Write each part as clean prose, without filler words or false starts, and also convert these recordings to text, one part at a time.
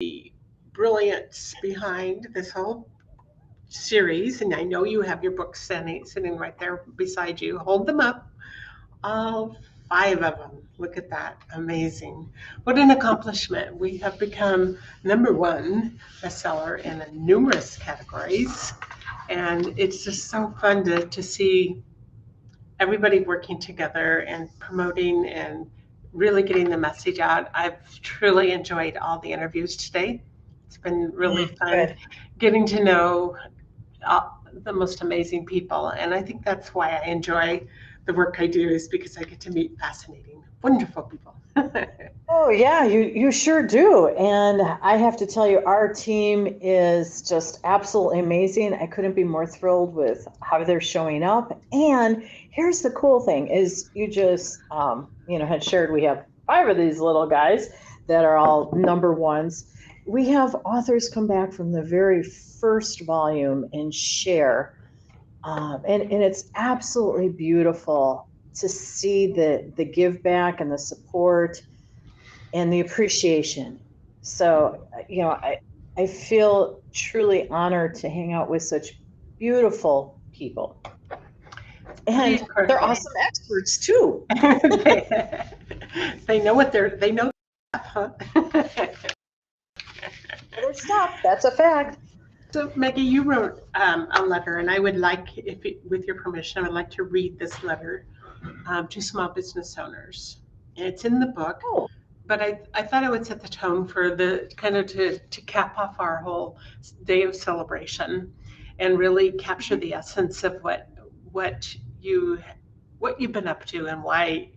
the brilliance behind this whole series, and I know you have your books sitting right there beside you. Hold them up, all five of them. Look at that. Amazing. What an accomplishment. We have become number one bestseller in numerous categories. And it's just so fun to see everybody working together and promoting and really getting the message out. I've truly enjoyed all the interviews today. It's been really fun Good. getting to know the most amazing people. And I think that's why I enjoy the work I do, is because I get to meet fascinating, wonderful people. Oh yeah, you sure do. And I have to tell you, our team is just absolutely amazing. I couldn't be more thrilled with how they're showing up. And here's the cool thing is you just had shared we have five of these little guys that are all number ones. We have authors come back from the very first volume and share. And it's absolutely beautiful to see the give back and the support and the appreciation. So, I feel truly honored to hang out with such beautiful people. Pretty And they're incredible. awesome experts too. they, they know what they know, huh? Other stuff, that's a fact. So, Maggie, you wrote a letter, and I would like, with your permission, I would like to read this letter to small business owners. And it's in the book, Oh, but I thought it would set the tone for the kind of to cap off our whole day of celebration and really capture mhm. the essence of what you what you've been up to and why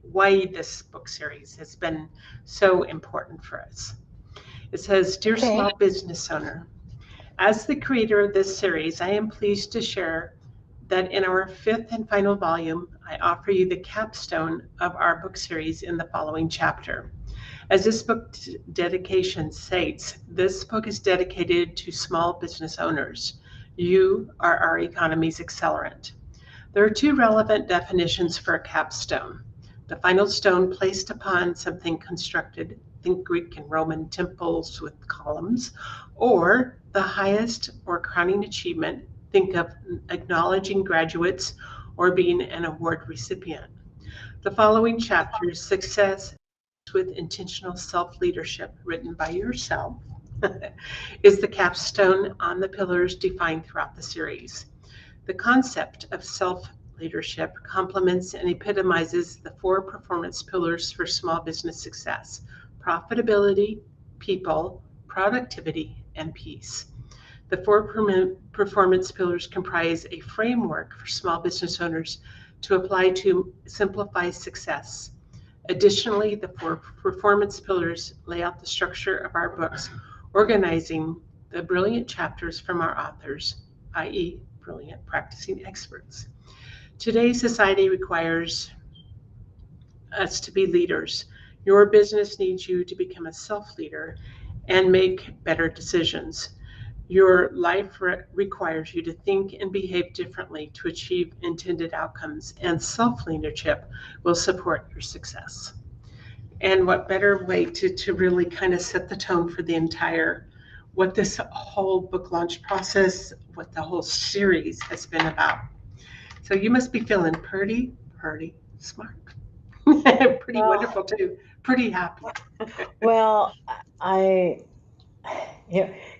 this book series has been so important for us. It says, "Dear Okay. small business owner, as the creator of this series, I am pleased to share that in our fifth and final volume, I offer you the capstone of our book series in the following chapter. As this book dedication states, this book is dedicated to small business owners. You are our economy's accelerant. There are two relevant definitions for a capstone: the final stone placed upon something constructed, think Greek and Roman temples with columns, or the highest or crowning achievement, think of acknowledging graduates or being an award recipient. The following chapters, Success with Intentional Self Leadership, written by yourself, is the capstone on the pillars defined throughout the series. The concept of self leadership complements and epitomizes the four performance pillars for small business success: profitability, people, productivity, and peace. The four performance pillars comprise a framework for small business owners to apply to simplify success. Additionally, the four performance pillars lay out the structure of our books, organizing the brilliant chapters from our authors, i.e., brilliant practicing experts. Today's society requires us to be leaders. Your business needs you to become a self leader and make better decisions. Your life requires you to think and behave differently to achieve intended outcomes, and self leadership will support your success. And what better way to really kind of set the tone for the entire, what this whole book launch process, what the whole series has been about. So you must be feeling pretty smart. Pretty Well, wonderful too. Pretty happy. well, I,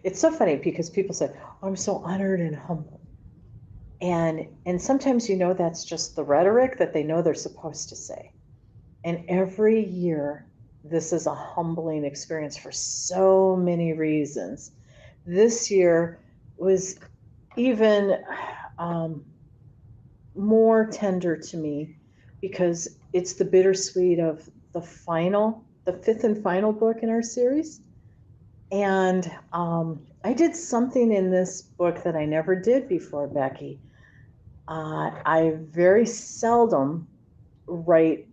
it's so funny because people say, oh, I'm so honored and humbled. And sometimes that's just the rhetoric that they know they're supposed to say. And every year, this is a humbling experience for so many reasons. This year was even um, more tender to me because it's the bittersweet of the fifth and final book in our series. And I did something in this book that I never did before, Becky. I very seldom write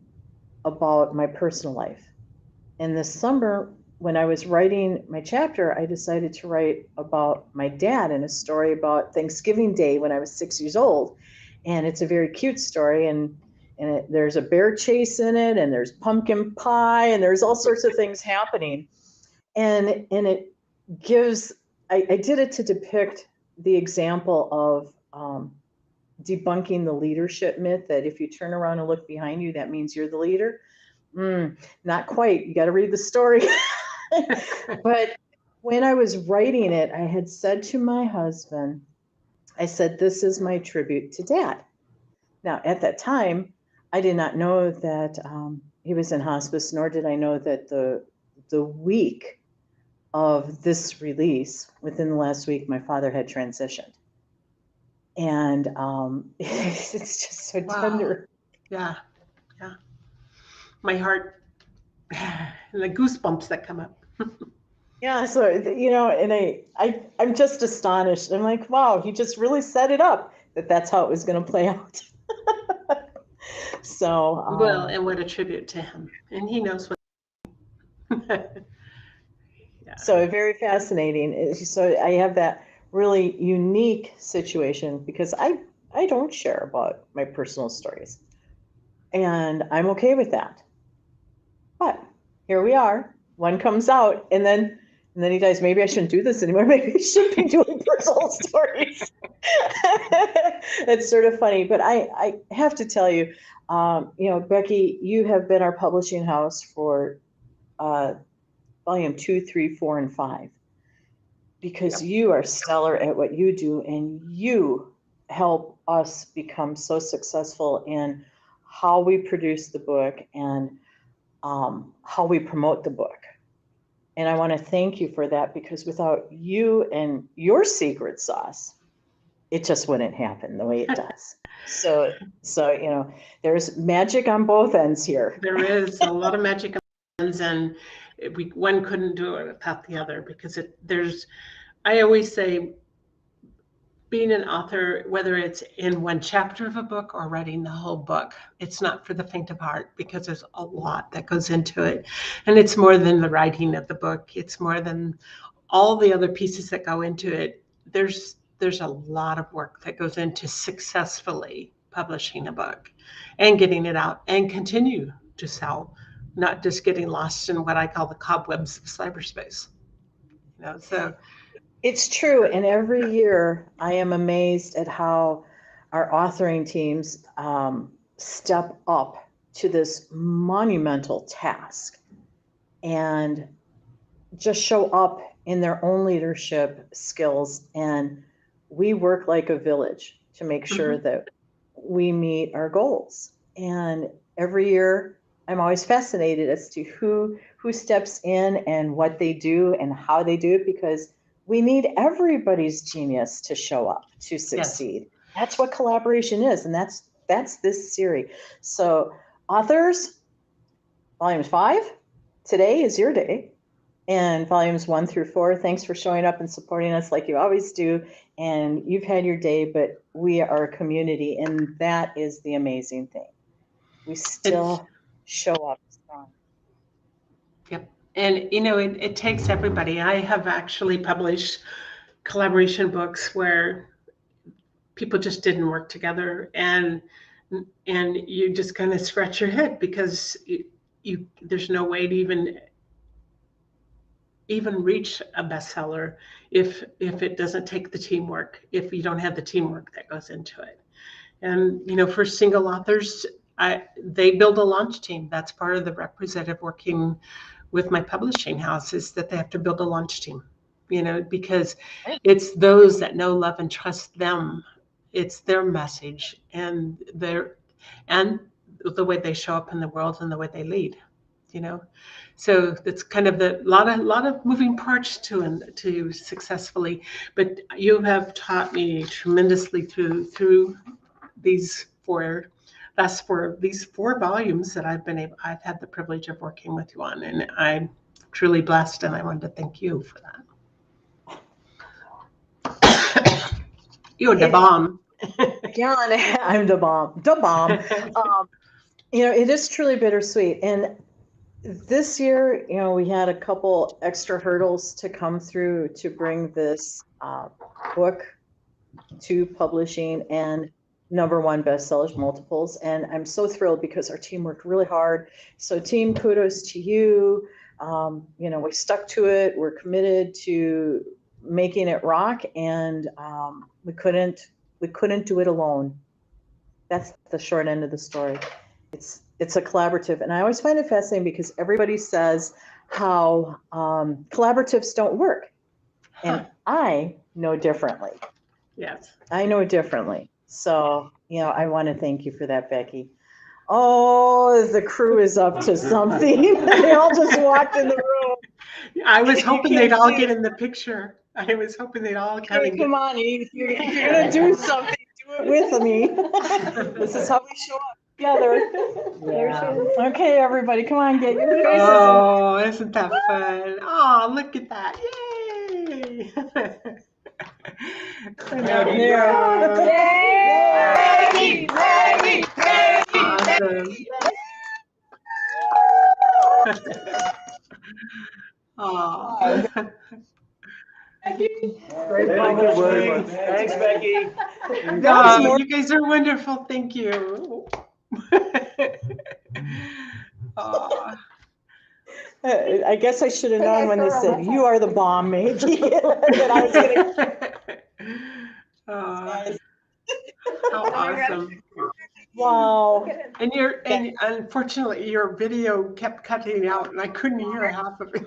about my personal life. And this summer, when I was writing my chapter, I decided to write about my dad and a story about Thanksgiving Day when I was 6 years old. And it's a very cute story. There's a bear chase in it, and there's pumpkin pie, and there's all sorts of things happening. And it gives, I did it to depict the example of debunking the leadership myth that if you turn around and look behind you, that means you're the leader. Not quite. You got to read the story. But when I was writing it, I had said to my husband, I said, this is my tribute to Dad. Now, at that time, I did not know that he was in hospice, nor did I know that the week of this release, within the last week, my father had transitioned. And it's just so Wow. tender. Yeah. My heart, and the goosebumps that come up. Yeah, so and I'm just astonished. I'm like, wow, he just really set it up that that's how it was going to play out. So Well, and what a tribute to him. And he knows what. Yeah. So very fascinating. So I have that really unique situation because I don't share about my personal stories, and I'm okay with that. But here we are. One comes out, and then he dies. Maybe I shouldn't do this anymore. Maybe I should be doing personal stories. It's sort of funny, but I have to tell you, Becky, you have been our publishing house for volume 2, 3, 4, and 5. Because you are stellar at what you do, and you help us become so successful in how we produce the book and how we promote the book. And I want to thank you for that, because without you and your secret sauce, it just wouldn't happen the way it does. So there's magic on both ends here. There is a lot of magic on both ends, and one couldn't do it without the other, because I always say, being an author, whether it's in one chapter of a book or writing the whole book, it's not for the faint of heart, because there's a lot that goes into it. And it's more than the writing of the book. It's more than all the other pieces that go into it. There's a lot of work that goes into successfully publishing a book and getting it out and continue to sell, not just getting lost in what I call the cobwebs of cyberspace. So it's true. And every year I am amazed at how our authoring teams step up to this monumental task and just show up in their own leadership skills. And we work like a village to make sure that we meet our goals. And every year I'm always fascinated as to who steps in and what they do and how they do it, because we need everybody's genius to show up to succeed. Yes. That's what collaboration is, and that's this series. So authors, volume 5, today is your day. And volumes 1 through 4, thanks for showing up and supporting us like you always do. And you've had your day, but we are a community, and that is the amazing thing. We still show up strong. Yep. And, it takes everybody. I have actually published collaboration books where people just didn't work together, and you just kind of scratch your head, because there's no way to even reach a bestseller if it doesn't take the teamwork, if you don't have the teamwork that goes into it. And for single authors, they build a launch team. That's part of the representative working with my publishing house, is that they have to build a launch team, because it's those that know, love, and trust them. It's their message and the way they show up in the world and the way they lead, So that's kind of the lot of moving parts to successfully. But you have taught me tremendously through these four volumes that I've had the privilege of working with you on, and I'm truly blessed, and I wanted to thank you for that. You're the bomb. Yeah, I'm the bomb. The bomb. It is truly bittersweet. And this year, we had a couple extra hurdles to come through to bring this book to publishing and #1 bestsellers multiples. And I'm so thrilled because our team worked really hard. So team, kudos to you. we stuck to it. We're committed to making it rock, and we couldn't do it alone. That's the short end of the story. It's a collaborative, and I always find it fascinating because everybody says how collaboratives don't work, and I know differently. Yes. I know differently. So, I want to thank you for that, Becky. Oh, the crew is up to something. They all just walked in the room. I was hoping they'd all get in the picture. I was hoping they'd all kind of Come on, Eve. If you're going to do something, do it with me. This is how we show up together. Yeah. Okay, everybody, come on, get your faces. Oh, isn't that fun? Oh, look at that. Yay! Awesome. Oh. Thanks, Becky. No, you guys are wonderful. Thank you. I guess I should have known when they said, "You are the bomb, Maggie," that I was going to. How awesome. Wow. And unfortunately your video kept cutting out and I couldn't hear half of it.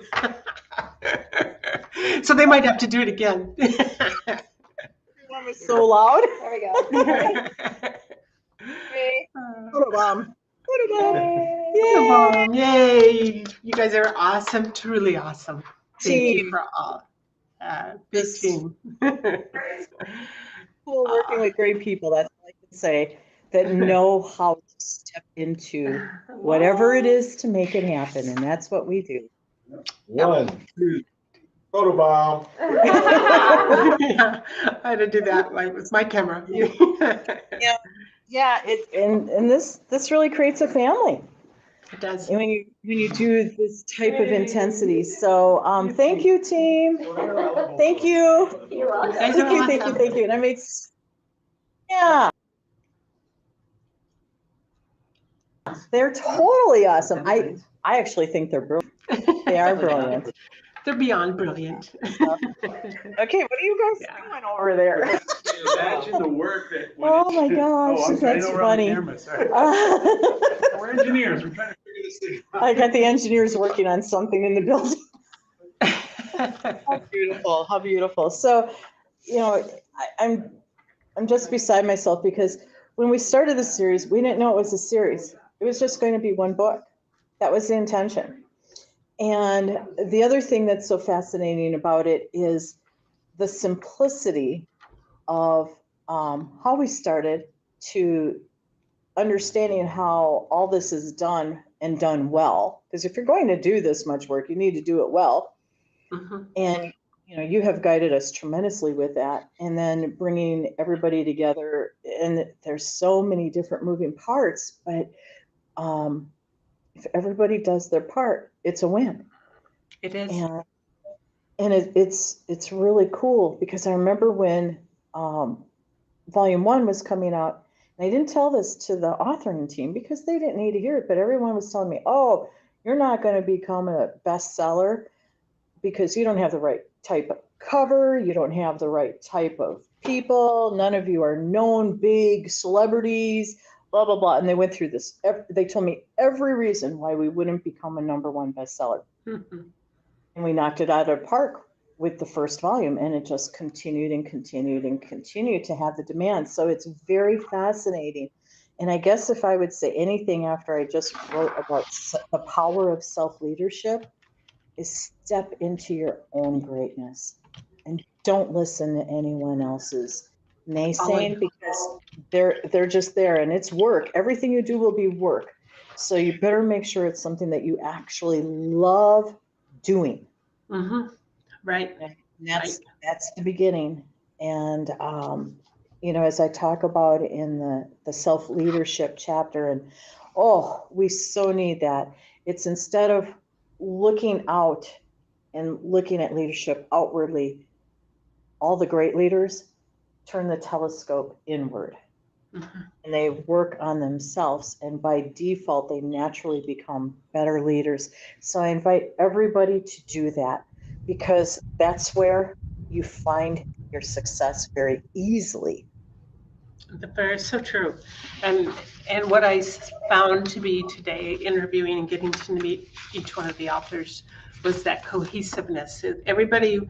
So they might have to do it again. Everyone was so loud. There we go. Photobomb. Photobomb. Yay. You guys are awesome. Truly awesome. Thank you for all. Big team. Cool working with great people. That's all I can say. That know how to step into whatever it is to make it happen, and that's what we do. 1, 2, photobomb. Yeah, I had to do that with my camera. Yeah. And this really creates a family. It does. And when you do this type of intensity. So thank you, team. Thank you. You're welcome. Thank you. And yeah. They're totally awesome. I actually think they're brilliant. They are brilliant. They're beyond brilliant. Okay, what are you guys doing over there? Imagine the work that Oh my gosh, that's funny. We're engineers. We're trying to figure this thing out. I got the engineers working on something in the building. How beautiful! How beautiful! So, I'm just beside myself because when we started the series, we didn't know it was a series. It was just going to be one book. That was the intention. And the other thing that's so fascinating about it is the simplicity of how we started to understanding how all this is done and done well. Because if you're going to do this much work, you need to do it well. Mm-hmm. And you have guided us tremendously with that. And then bringing everybody together, and there's so many different moving parts, but if everybody does their part, it's a win. It is. And it's really cool because I remember when volume 1 was coming out, and I didn't tell this to the authoring team because they didn't need to hear it, but everyone was telling me, "Oh, you're not going to become a bestseller because you don't have the right type of cover, you don't have the right type of people, none of you are known big celebrities, blah, blah, blah." And they went through this. They told me every reason why we wouldn't become a #1 bestseller. Mm-hmm. And we knocked it out of the park with the first volume, and it just continued and continued and continued to have the demand. So it's very fascinating. And I guess if I would say anything after I just wrote about the power of self-leadership, is step into your own greatness and don't listen to anyone else's naysaying because they're just there, and it's work. Everything you do will be work. So you better make sure it's something that you actually love doing. Mm-hmm. Right. And that's the beginning. And as I talk about in the self-leadership chapter, and we so need that. It's instead of looking out and looking at leadership outwardly, all the great leaders turn the telescope inward. Mhm. and they work on themselves. And by default, they naturally become better leaders. So I invite everybody to do that because that's where you find your success very easily. Very so true. And what I found to be today, interviewing and getting to meet each one of the authors, was that cohesiveness. Everybody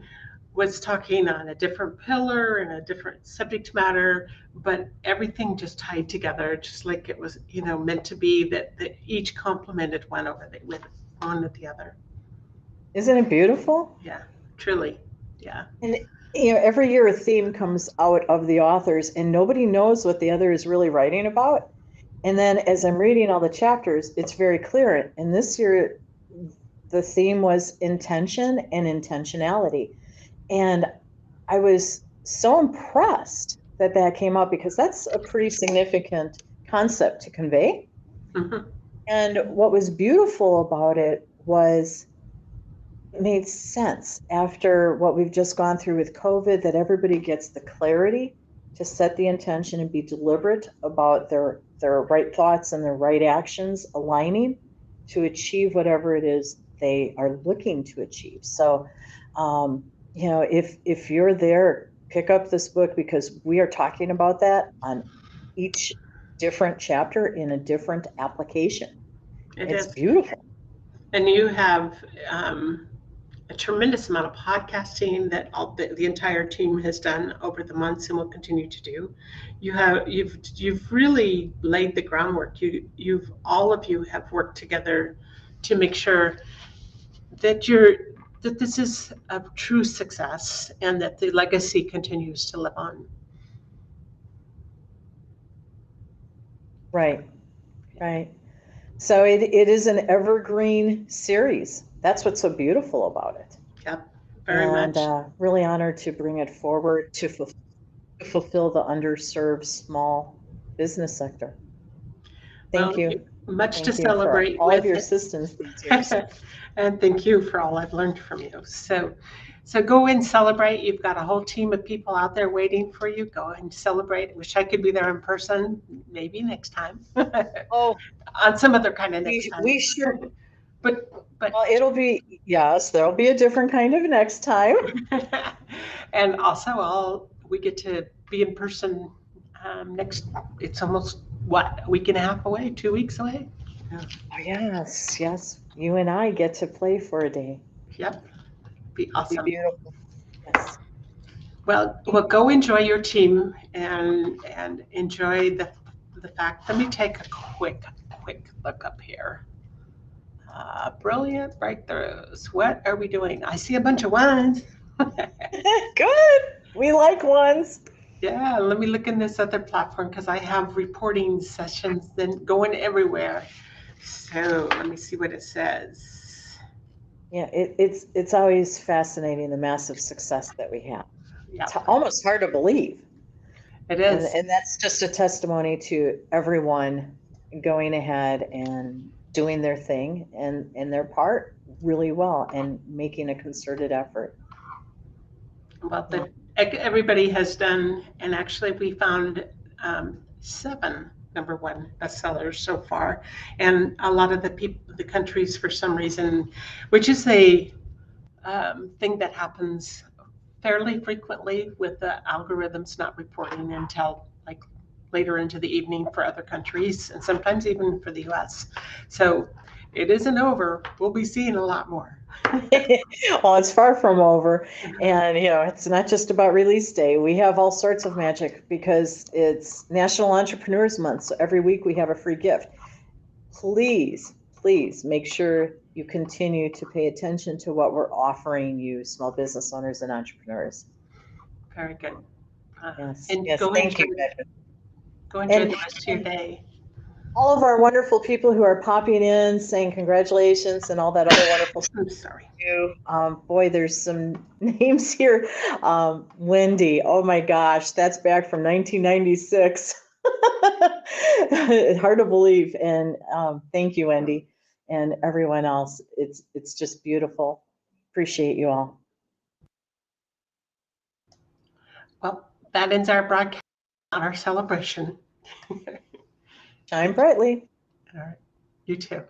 was talking on a different pillar and a different subject matter, but everything just tied together, just like it was, meant to be. That each complemented one over with one with the other. Isn't it beautiful? Yeah, truly. Yeah. And every year a theme comes out of the authors, and nobody knows what the other is really writing about. And then as I'm reading all the chapters, it's very clear. And this year, the theme was intention and intentionality. And I was so impressed that that came up because that's a pretty significant concept to convey. Mhm. And what was beautiful about it was it made sense after what we've just gone through with COVID, that everybody gets the clarity to set the intention and be deliberate about their right thoughts and their right actions aligning to achieve whatever it is they are looking to achieve. So, if you're there, pick up this book because we are talking about that on each different chapter in a different application. It It's is. beautiful. And you have a tremendous amount of podcasting that the entire team has done over the months and will continue to do. You've really laid the groundwork. You've all of you have worked together to make sure that that this is a true success and that the legacy continues to live on. Right, right. So it is an evergreen series. That's what's so beautiful about it. Yep, very much. Really honored to bring it forward to fulfill the underserved small business sector. Thank Well, you. much to Thank you for celebrate all of with your it. assistance these years. And thank you for all I've learned from you. So go and celebrate. You've got a whole team of people out there waiting for you. Go and celebrate. Wish I could be there in person, maybe next time. Oh, On some other kind of next time. we should. But Well, it'll be, yes, there'll be a different kind of next time. and also we get to be in person next. It's almost what, a week and a half away, 2 weeks away. Oh, yes, yes. You and I get to play for a day. Yep, be It'll be awesome. beautiful. Yes. Well, go enjoy your team and enjoy the fact. Let me take a quick look up here. Brilliant breakthroughs. What are we doing? I see a bunch of ones. Good. We like ones. Yeah, let me look in this other platform because I have reporting sessions then going everywhere. So let me see what it says. Yeah, it's always fascinating, the massive success that we have. Yeah, It's almost hard to believe. it is. And that's just a testimony to everyone going ahead and doing their thing and their part really well and making a concerted effort. Well, everybody has done, and actually we found 7 #1 bestsellers so far, and a lot of the countries, for some reason, which is a thing that happens fairly frequently with the algorithms not reporting until like later into the evening for other countries, and sometimes even for the US. So it isn't over. We'll be seeing a lot more. Well, it's far from over. And, it's not just about release day. We have all sorts of magic because it's National Entrepreneurs Month. So every week we have a free gift. Please, please make sure you continue to pay attention to what we're offering you, small business owners and entrepreneurs. Very good. Yes, And yes, go thank you. enjoy And the rest of your day. all of our wonderful people who are popping in, saying congratulations and all that other wonderful stuff. I'm sorry. Boy, there's some names here. Wendy, oh my gosh, that's back from 1996. It's hard to believe. And thank you, Wendy, and everyone else. It's just beautiful. Appreciate you all. Well, that ends our broadcast on our celebration. Shine brightly. All right. You too.